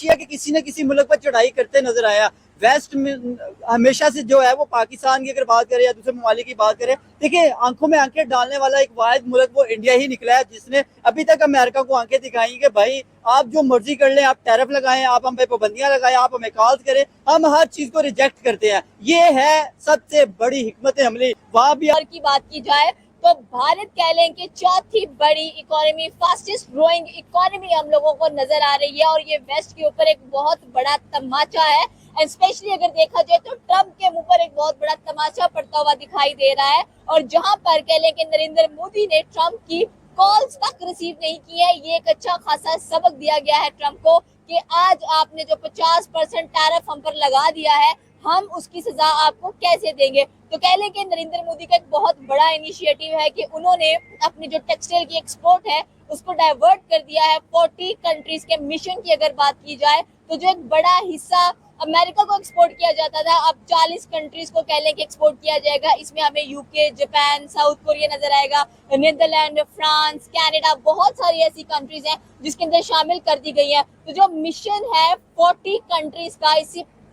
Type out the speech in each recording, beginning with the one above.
Asia के किसी न किसी मुल्क पर चढ़ाई करते नजर आया। वेस्ट में हमेशा से जो है वो पाकिस्तान की अगर बात करें या दूसरे ममालिक की बात करें, देखिए आंखों में आंखें डालने वाला एक वाहिद मुल्क वो इंडिया ही निकला है, जिसने अभी तक अमेरिका को आंखें दिखाई कि भाई आप जो मर्जी कर लें, आप टैरिफ लगाएं, आप हम पे पाबंदियां लगाएं, आप हमें कॉल करें, हम हर चीज को रिजेक्ट करते हैं। ये है सबसे बड़ी हिकमत अमली। वहां भी की बात की जाए तो भारत कह लें कि चौथी बड़ी इकोनॉमी, फास्टेस्ट ग्रोइंग इकोनॉमी हम लोगों को नजर आ रही है, और ये वेस्ट के ऊपर एक बहुत बड़ा तमाचा है। एंड स्पेशली अगर देखा जाए तो ट्रम्प के मुंह पर एक बहुत बड़ा तमाचा पड़ता हुआ दिखाई दे रहा है, और जहां पर कह लें कि नरेंद्र मोदी ने ट्रम्प की कॉल्स तक रिसीव नहीं की है। ये एक अच्छा खासा सबक दिया गया है ट्रम्प को कि आज आपने जो 50% टैरिफ हम पर लगा दिया है, हम उसकी सजा आपको कैसे देंगे। तो कह लें कि नरेंद्र मोदी का एक बहुत बड़ा इनिशिएटिव है कि उन्होंने अपनी जो टेक्सटाइल की एक्सपोर्ट है उसको डाइवर्ट कर दिया है 40 कंट्रीज के मिशन की अगर बात की जाए तो जो एक बड़ा हिस्सा अमेरिका को एक्सपोर्ट किया जाता था, अब 40 कंट्रीज को कह लें कि एक्सपोर्ट किया जाएगा। इसमें हमें यूके, जापान, साउथ कोरिया नजर आएगा, नीदरलैंड, फ्रांस, कनाडा, बहुत सारी ऐसी कंट्रीज हैं जिसके अंदर शामिल कर दी गई है। तो जो मिशन है 40 कंट्रीज का,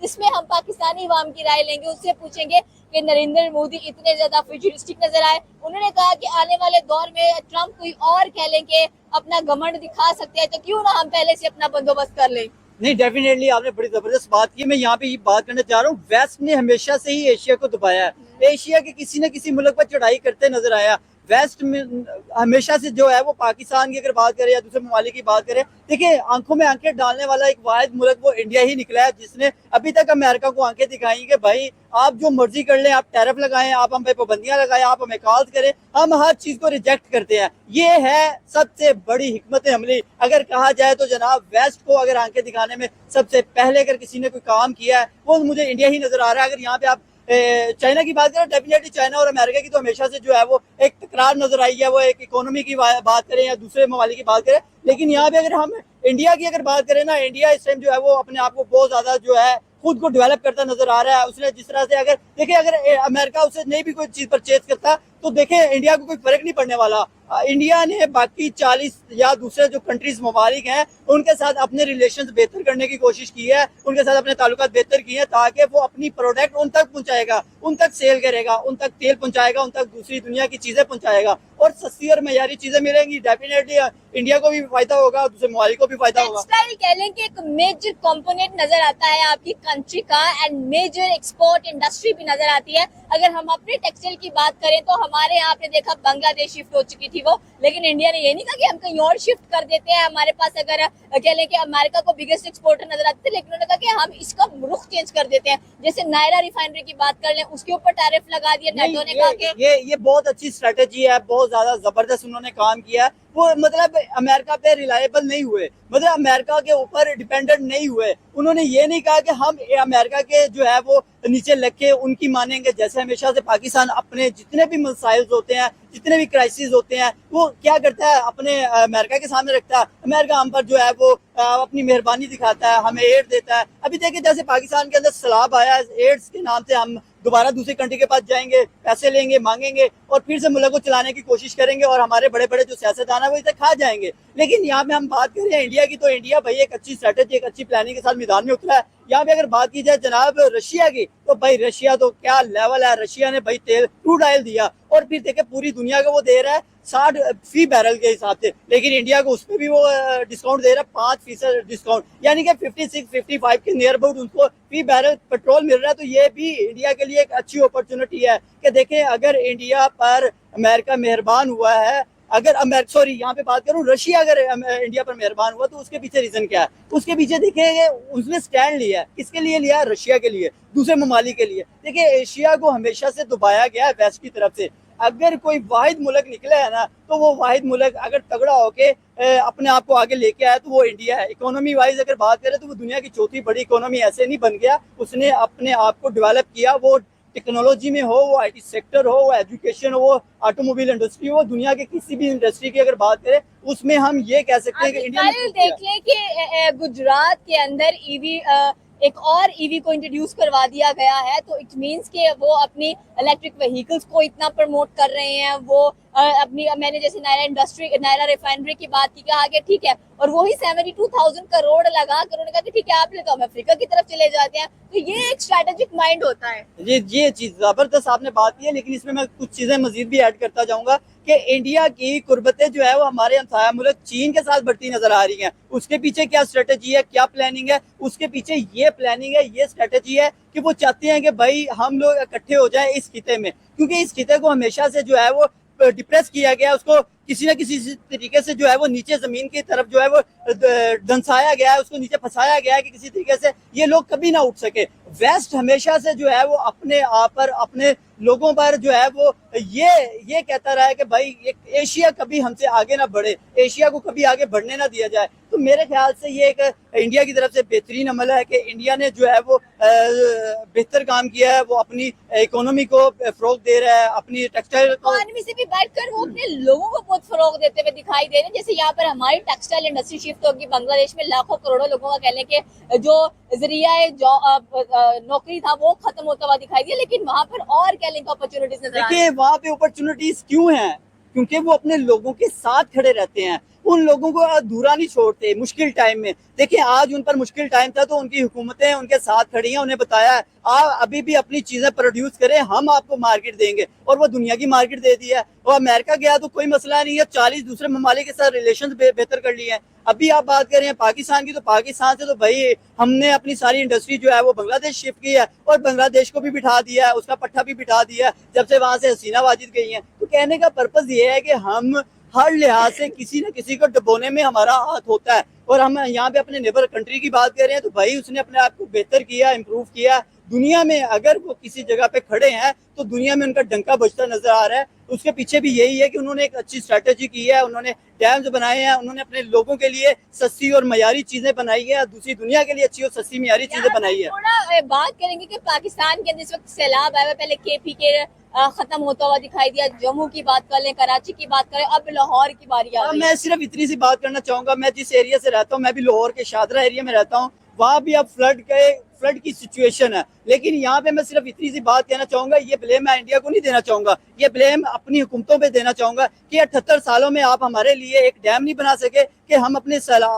इसमें हम पाकिस्तानी अवाम की राय लेंगे, उससे पूछेंगे कि नरेंद्र मोदी इतने ज्यादा फ्यूचरिस्टिक नजर आए। उन्होंने कहा कि आने वाले दौर में ट्रम्प कोई और कह लें कि अपना घमंड दिखा सकते हैं, तो क्यों ना हम पहले से अपना बंदोबस्त कर लें। नहीं, डेफिनेटली आपने बड़ी जबरदस्त बात की। मैं यहाँ पे ये बात करना चाह रहा हूँ, वेस्ट ने हमेशा से ही एशिया को दबाया है। एशिया के किसी न किसी मुल्क पर चढ़ाई करते नजर आया। वेस्ट में हमेशा से जो है वो पाकिस्तान की अगर बात करें या दूसरे ममालिक की बात करें, देखिए आंखों में आंखें डालने वाला एक वाहिद मुल्क वो इंडिया ही निकला है, जिसने अभी तक अमेरिका को आंखें दिखाई कि भाई आप जो मर्जी कर लें, आप टैरिफ लगाएं, आप हम पे पाबंदियां लगाएं, आप हमें कॉल करें, हम हर चीज को रिजेक्ट करते हैं। ये है सबसे बड़ी हिकमत अमली। अगर कहा जाए तो जनाब, वेस्ट को अगर आंखें दिखाने में सबसे पहले अगर किसी ने कोई काम किया है वो मुझे इंडिया ही नजर आ रहा है। अगर यहाँ पे आप चाइना की बात करें, डेफिनेटली चाइना और अमेरिका की तो हमेशा से जो है वो एक तकरार नजर आई है, वो एक इकोनॉमी की बात करें या दूसरे ममालिक की बात करें। लेकिन यहाँ पे अगर हम इंडिया की अगर बात करें ना, इंडिया इस टाइम जो है वो अपने आप को बहुत ज्यादा जो है खुद को डेवलप करता नजर आ रहा है। उसने जिस तरह से अगर देखिए, अगर अमेरिका उसे नहीं भी कोई चीज परचेज करता तो देखे इंडिया को कोई फर्क नहीं पड़ने वाला। इंडिया ने बाकी 40 या दूसरे जो कंट्रीज ममालिक हैं उनके साथ अपने रिलेशंस बेहतर करने की कोशिश की है, उनके साथ अपने ताल्लुकात बेहतर किए हैं, ताकि वो अपनी प्रोडक्ट उन तक पहुंचाएगा, उन तक सेल करेगा, उन तक तेल पहुंचाएगा, उन तक दूसरी दुनिया की चीजें पहुंचाएगा और सस्ती और मयारी चीजें मिलेंगी। डेफिनेटली इंडिया को भी फायदा होगा, दूसरे ममालिक को भी फायदा होगा। टेक्सटाइल कह लें कि एक मेजर कंपोनेंट नजर आता है आपकी कंट्री का, एंड मेजर एक्सपोर्ट इंडस्ट्री भी नजर आती है। अगर हम अपने टेक्सटाइल की बात करें तो हमारे यहाँ आपने देखा बांग्लादेश शिफ्ट हो चुकी थी वो, लेकिन इंडिया ने ये नहीं कहा कि हम कहीं और शिफ्ट कर देते हैं। हमारे पास अगर कह लें कि अमेरिका को बिगेस्ट एक्सपोर्टर नजर आते थे, लेकिन उन्होंने कहा कि हम इसका रुख चेंज कर देते हैं। जैसे नायरा रिफाइनरी की बात कर लें, उसके ऊपर टैरिफ लगा दिया। नेटो ने कहा कि ये बहुत अच्छी स्ट्रेटेजी है, बहुत ज्यादा जबरदस्त उन्होंने काम किया है। वो मतलब अमेरिका पे रिलायबल नहीं हुए, मतलब अमेरिका के ऊपर डिपेंडेंट नहीं हुए। उन्होंने ये नहीं कहा कि हम अमेरिका के जो है वो नीचे लग के उनकी मानेंगे। जैसे हमेशा से पाकिस्तान अपने जितने भी मसाइल होते हैं, जितने भी क्राइसिस होते हैं, वो क्या करता है, अपने अमेरिका के सामने रखता है। अमेरिका हम पर जो है वो अपनी मेहरबानी दिखाता है, हमें एड देता है। अभी देखिए जैसे पाकिस्तान के अंदर सैलाब आया, एड्स के नाम से हम दोबारा दूसरी कंट्री के पास जाएंगे, पैसे लेंगे, मांगेंगे और फिर से मुल्क को चलाने की कोशिश करेंगे और हमारे बड़े बड़े जो सियासतदान है वो इसे खा जाएंगे। लेकिन यहाँ पे हम बात कर रहे हैं इंडिया की, तो इंडिया भाई एक अच्छी स्ट्रेटेजी, एक अच्छी प्लानिंग के साथ मैदान में उतरा है। यहाँ पे अगर बात की जाए जनाब रशिया की, तो भाई रशिया तो क्या लेवल है। रशिया ने भाई तेल क्रूड ऑयल दिया और फिर देखे पूरी दुनिया को वो दे रहा है 60 फी बैरल के हिसाब से, लेकिन इंडिया को उसमें भी वो डिस्काउंट दे रहा है 5% डिस्काउंट, यानी कि 56-55 के नियर अबाउट उनको फी बैरल पेट्रोल मिल रहा है। तो ये भी इंडिया के लिए एक अच्छी अपॉर्चुनिटी है कि देखें अगर इंडिया पर अमेरिका मेहरबान हुआ है, अगर यहाँ पे बात करूं, रशिया अगर इंडिया पर मेहरबान हुआ तो उसके पीछे रीजन क्या है। उसके पीछे देखिए उसने स्टैंड लिया है, किसके लिए लिया? रशिया के लिए, दूसरे ममालिक के लिए। देखिए एशिया को हमेशा से दबाया गया है वेस्ट की तरफ से। अगर कोई वाहिद मुल्क निकला है ना, तो वो वाहिद मुल्क अगर तगड़ा होके अपने आप को आगे लेके आया तो वो इंडिया है। इकोनॉमी वाइज अगर बात करें तो वो दुनिया की चौथी बड़ी इकोनॉमी ऐसे नहीं बन गया, उसने अपने आप को डेवलप किया। वो टेक्नोलॉजी में हो, वो आईटी सेक्टर हो, वो एजुकेशन हो, वो ऑटोमोबाइल इंडस्ट्री हो, दुनिया के किसी भी इंडस्ट्री की अगर बात करें उसमें हम ये कह सकते हैं कि इंडिया ने देख लें कि गुजरात के अंदर ईवी एक और ईवी को इंट्रोड्यूस करवा दिया गया है, तो इट मींस कि वो अपनी इलेक्ट्रिक व्हीकल्स को इतना प्रमोट कर रहे हैं, वो अपनी मैंने जैसे नायरा रिफाइनरी की बात की, कहा कि ठीक है, और वही 72,000 करोड़ लगा कर उन्होंने कहा कि ठीक है आप लोग हम अफ्रीका की तरफ चले जाते हैं। तो ये एक स्ट्रेटेजिक माइंड होता है। ये चीज जबरदस्त आपने बात की है, लेकिन इसमें मैं कुछ चीजें मजीद भी ऐड करता जाऊंगा कि इंडिया की कुर्बतें जो है वो हमारे हमसाया मुल्क चीन के साथ बढ़ती नजर आ रही हैं। उसके पीछे क्या स्ट्रेटेजी है, क्या प्लानिंग है? उसके पीछे ये प्लानिंग है, ये स्ट्रेटेजी है कि वो चाहते हैं कि भाई हम लोग इकट्ठे हो जाएं इस खिते में, क्योंकि इस खिते को हमेशा से जो है वो डिप्रेस किया गया, उसको किसी न किसी तरीके से जो है वो नीचे जमीन की तरफ जो है वो दंसाया गया है, उसको नीचे फंसाया गया है कि किसी तरीके से ये लोग कभी ना उठ सके। वेस्ट हमेशा से जो है वो अपने आप पर, अपने लोगों पर जो है वो ये कहता रहा है कि भाई एशिया कभी हमसे आगे ना बढ़े, एशिया को कभी आगे बढ़ने ना दिया जाए। तो मेरे ख्याल से ये एक इंडिया की तरफ से बेहतरीन अमल है कि इंडिया ने जो है वो बेहतर काम किया है, वो अपनी इकोनॉमी को फरोग दे रहा है, अपनी टेक्सटाइल इकोनॉमी से भी बढ़कर वो अपने लोगों को बहुत फरोग देते हुए दिखाई दे रहे हैं। जैसे यहाँ पर हमारी टेक्सटाइल इंडस्ट्री शिफ्ट होगी बांग्लादेश में, लाखों करोड़ों लोगों का कह लें कि जो जरिया नौकरी था वो खत्म होता हुआ दिखाई दिया, लेकिन वहाँ पर और कह लें अपॉर्चुनिटीज नजर आ रही है। देखिए वहाँ पे अपॉर्चुनिटीज क्यों हैं? क्योंकि वो अपने लोगों के साथ खड़े रहते हैं, उन लोगों को अधूरा नहीं छोड़ते मुश्किल टाइम में। देखिए आज उन पर मुश्किल टाइम था तो उनकी हुकूमतें उनके साथ खड़ी हैं, उन्हें बताया है आप अभी भी अपनी चीजें प्रोड्यूस करें, हम आपको मार्केट देंगे, और वो दुनिया की मार्केट दे दी है। और अमेरिका गया तो कोई मसला नहीं है, 40 दूसरे ममालिक के साथ रिलेशन बेहतर कर लिए हैं। अभी आप बात कर रहे हैं पाकिस्तान की, तो पाकिस्तान से तो भाई हमने अपनी सारी इंडस्ट्री जो है वो बांग्लादेश शिफ्ट की है, और बांग्लादेश को भी बिठा दिया है, उसका पट्टा भी बिठा दिया है जब से वहां से हसीना वाजिद गई हैं। तो कहने का पर्पज ये है कि हम हर लिहाज से किसी न किसी को डबोने में हमारा हाथ होता है। और हम यहाँ पे अपने नेबर कंट्री की बात कर रहे हैं तो भाई उसने अपने आप को बेहतर किया, इम्प्रूव किया। दुनिया में अगर वो किसी जगह पे खड़े हैं तो दुनिया में उनका डंका बजता नजर आ रहा है। उसके पीछे भी यही है कि उन्होंने एक अच्छी स्ट्रैटेजी की है, उन्होंने डैम्स बनाए हैं, उन्होंने अपने लोगों के लिए सस्ती और मयारी चीजें बनाई है, दूसरी दुनिया के लिए अच्छी और सस्ती मयारी चीजें बनाई है। थोड़ा बात करेंगे कि पाकिस्तान के अंदर इस वक्त सैलाब आया, पहले KP के खत्म होता हुआ दिखाई दिया, जम्मू की बात कर लें, कराची की बात करें, अब लाहौर की बारी आ गई। मैं सिर्फ इतनी सी बात करना चाहूंगा, मैं जिस एरिया से रहता हूँ, मैं भी लाहौर के शादरा एरिया में रहता हूँ, वहाँ भी अब फ्लड की सिचुएशन है। लेकिन यहाँ पे मैं सिर्फ इतनी सी बात कहना चाहूंगा, ये ब्लेम मैं इंडिया को नहीं देना चाहूंगा, ये ब्लेम अपनी हुकूमतों पे देना चाहूंगा कि 78 सालों में आप हमारे लिए एक डैम नहीं बना सके कि हम अपने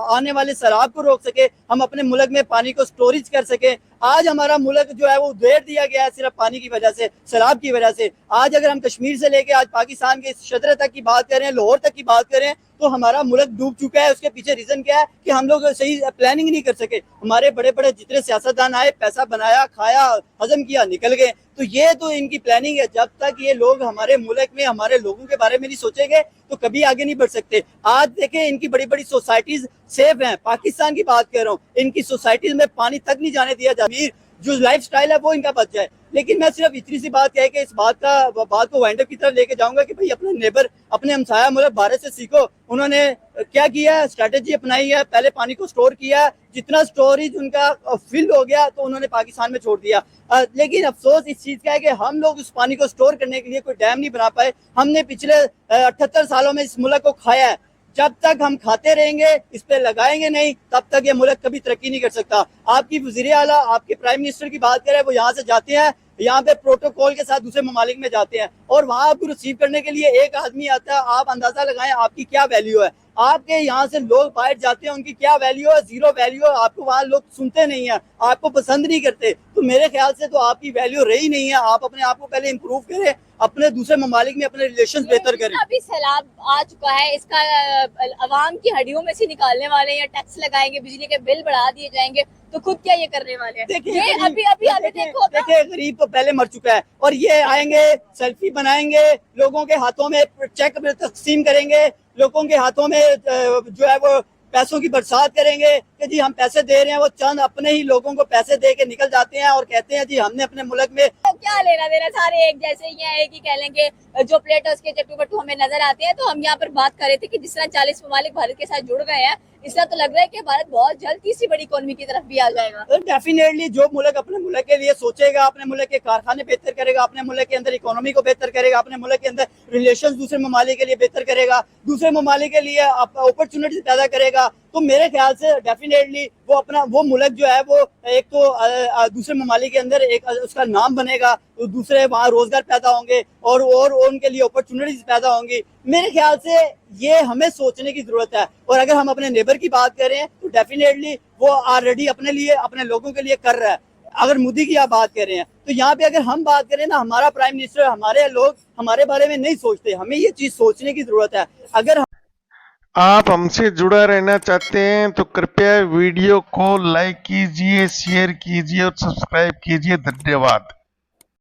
आने वाले सैलाब को रोक सके, हम अपने मुल्क में पानी को स्टोरेज कर सके। आज हमारा मुल्क जो है वो उधेड़ दिया गया है सिर्फ पानी की वजह से, सैलाब की वजह से। आज अगर हम कश्मीर से लेके आज पाकिस्तान के शदर तक की बात करें, लाहौर तक की बात करें, तो हमारा मुल्क डूब चुका है। उसके पीछे रीजन क्या है कि हम लोग सही प्लानिंग नहीं कर सके। हमारे बड़े बड़े जितने सियासतदान आए, पैसा बनाया, खाया, हजम किया, निकल गए। तो ये तो इनकी प्लानिंग है। जब तक ये लोग हमारे मुल्क में हमारे लोगों के बारे में नहीं सोचेंगे तो कभी आगे नहीं बढ़ सकते। आज देखें इनकी बड़ी बड़ी सोसाइटीज सेफ हैं, पाकिस्तान की बात कर रहा हूँ, इनकी सोसाइटीज में पानी तक नहीं जाने दिया जाता, जो लाइफ स्टाइल है वो इनका बच जाए। लेकिन मैं सिर्फ इतनी सी बात कह के इस बात को वाइंड अप की तरफ लेके जाऊंगा कि भाई अपने नेबर, अपने हमसाया मुल्क भारत से सीखो। उन्होंने क्या किया, स्ट्रैटेजी अपनाई है, पहले पानी को स्टोर किया, जितना स्टोरेज उनका फिल हो गया तो उन्होंने पाकिस्तान में छोड़ दिया। लेकिन अफसोस इस चीज का है कि हम लोग उस पानी को स्टोर करने के लिए कोई डैम नहीं बना पाए। हमने पिछले 78 सालों में इस मुल्क को खाया है। जब तक हम खाते रहेंगे, इस पे लगाएंगे नहीं, तब तक ये मुल्क कभी तरक्की नहीं कर सकता। आपकी वजीर आला, आपके प्राइम मिनिस्टर की बात करें, वो यहाँ से जाते हैं, यहाँ पे प्रोटोकॉल के साथ दूसरे ममालिक में जाते हैं, और वहां आपको रिसीव करने के लिए एक आदमी आता है। आप अंदाजा लगाएं आपकी क्या वैल्यू है। आपके यहाँ से लोग बाहर जाते हैं, उनकी क्या वैल्यू है, जीरो वैल्यू है। आपको वहाँ लोग सुनते नहीं है, आपको पसंद नहीं करते। तो मेरे ख्याल से तो आपकी वैल्यू रही नहीं है। आप अपने आप को पहले इम्प्रूव करें, अपने दूसरे ममालिक में अपने रिलेशन बेहतर करें। अभी सैलाब आ चुका है, इसका अवाम की हड्डियों में से निकालने वाले हैं, टैक्स लगाएंगे, बिजली के बिल बढ़ा दिए जाएंगे, तो खुद क्या ये करने वाले हैं? देखिए देखो गरीब तो पहले मर चुका है, और ये आएंगे, सेल्फी बनाएंगे, लोगों के हाथों में चेक तकसीम करेंगे, लोगों के हाथों में जो है वो पैसों की बरसात करेंगे कि जी हम पैसे दे रहे हैं। वो चंद अपने ही लोगों को पैसे दे के निकल जाते हैं और कहते हैं जी हमने अपने मुल्क में तो क्या लेना देना, सारे एक जैसे ही हैं। एक ही कह लेंगे जो प्लेटर्स के चट्टू बट्टू हमें नजर आते हैं। तो हम यहाँ पर बात कर रहे थे कि जिस तरह 40 ममालिक भारत के साथ जुड़ गए हैं, इस तरह तो लग रहा है कि भारत बहुत जल्द तीसरी बड़ी इकोनॉमी की तरफ भी आ जाएगा। डेफिनेटली जो मुल्क अपने मुल्क के लिए सोचेगा, अपने मुल्क के कारखाने बेहतर करेगा, अपने मुल्क के अंदर इकोनॉमी को बेहतर करेगा, अपने मुल्क के अंदर रिलेशन दूसरे ममालिक के लिए बेहतर करेगा, दूसरे ममालिक के लिए अपॉर्चुनिटीज पैदा करेगा, करेगा तो मेरे ख्याल से डेफिनेटली वो अपना वो मुल्क जो है वो एक तो दूसरे ममालिक के अंदर एक उसका नाम बनेगा, तो दूसरे वहाँ रोजगार पैदा होंगे और उनके लिए अपॉर्चुनिटीज पैदा होंगी। मेरे ख्याल से ये हमें सोचने की जरूरत है। और अगर हम अपने नेबर की बात करें तो डेफिनेटली वो ऑलरेडी अपने लिए अपने लोगों के लिए कर रहा है। अगर मोदी की आप बात कर रहे हैं तो यहाँ पे अगर हम बात करें ना, हमारा प्राइम मिनिस्टर, हमारे लोग हमारे बारे में नहीं सोचते, हमें ये चीज सोचने की जरूरत है। अगर आप हमसे जुड़ा रहना चाहते हैं तो कृपया वीडियो को लाइक कीजिए, शेयर कीजिए और सब्सक्राइब कीजिए। धन्यवाद।